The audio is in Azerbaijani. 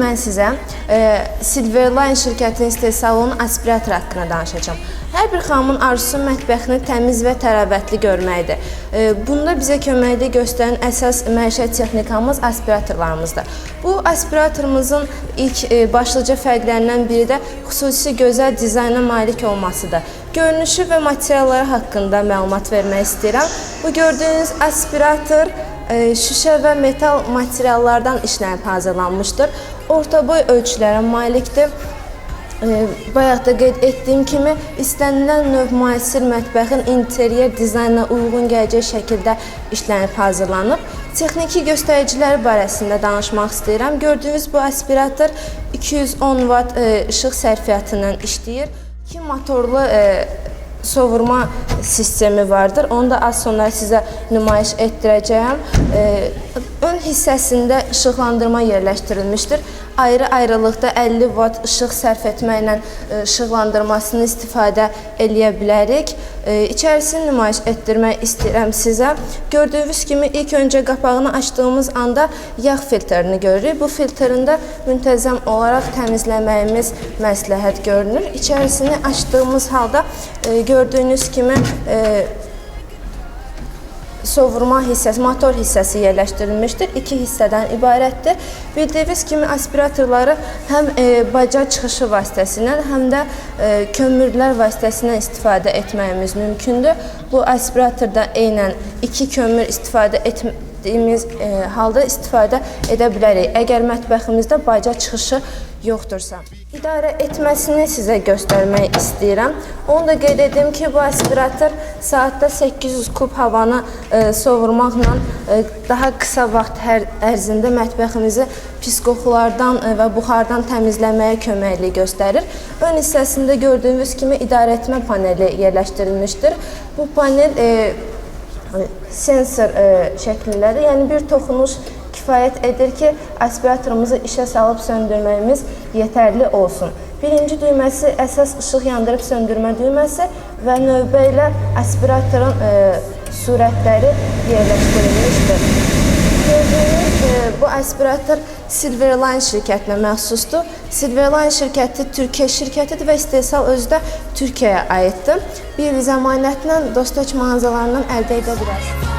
mən sizə Silverline şirkətinin istehsal olunan aspirator haqqında danışacağam. Hər bir xanımın arzusu mətbəxini təmiz və təravətli görməkdir. Bunda bizə köməklik göstərən əsas məişət texnikamız aspiratorlarımızdır. Bu aspiratorumuzun ilk başlıca fərqlərindən biri də xüsusi gözəl dizayna malik olmasıdır. Görünüşü və materialları haqqında məlumat vermək istəyirəm. Bu gördüyünüz aspirator şüşə və metal materiallardan işlənib hazırlanmışdır. Orta boy ölçülərə malikdir. Bayaq da qeyd etdiyim kimi istənilən növ müasir mətbəxin interyer dizaynına uyğun gələcək şəkildə işlənib hazırlanıb. Texniki göstəriciləri barəsində danışmaq istəyirəm. Gördüyünüz bu aspirator 210 Watt işıq sərfiyyatından işləyir. 2 motorlu sovurma sistemi vardır. Onu da az sonra sizə nümayiş etdirəcəyəm. Ön hissəsində işıqlandırma yerləşdirilmişdir. Ayrı-ayrılıqda 50 Watt işıq sərf etməklə işıqlandırmasını istifadə eləyə bilərik. İçərisini nümayiş etdirmək istəyirəm sizə. Gördüyünüz kimi ilk öncə qapağını açdığımız anda yağ filtrini görürük. Bu filtrində müntəzəm olaraq təmizləməyimiz məsləhət görünür. İçərisini açdığımız halda gördüyünüz kimi sovurma hissəsi, motor hissəsi yerləşdirilmişdir. 2 hissədən ibarətdir. Bildiyiniz kimi aspiratorları həm baca çıxışı vasitəsindən, həm də kömürlər vasitəsindən istifadə etməyimiz mümkündür. Bu aspiratorda eynən 2 kömür istifadə etdiyimiz halda istifadə edə bilərik. Əgər mətbəximizdə baca çıxışı yoxdursa. İdarə etməsini sizə göstərmək istəyirəm. Onu da qeyd edim ki, bu aspirator saatda 800 kub havanı sovurmaqla daha qısa vaxt ərzində mətbəximizi pis qoxulardan və buxardan təmizləməyə köməklik göstərir. Ön hissəsində gördüyünüz kimi idarə etmə paneli yerləşdirilmişdir. Bu panel sensor şəklindədir. Yəni bir toxunuş kifayət edir ki, aspiratorumuzu işə salıb söndürməyimiz yetərli olsun. Birinci düyməsi əsas işıq yandırıb söndürmə düyməsi və növbə ilə aspiratorun surətləri yerləşdirilmişdir. Gördüyünüz bu aspirator Silverline şirkətinə məxsusdur. Silverline şirkəti Türkiyə şirkətidir və istehsal özü də Türkiyəyə aiddir. Bir il zəmanətlə Dostoç mağazalarından əldə edə bilərsiniz.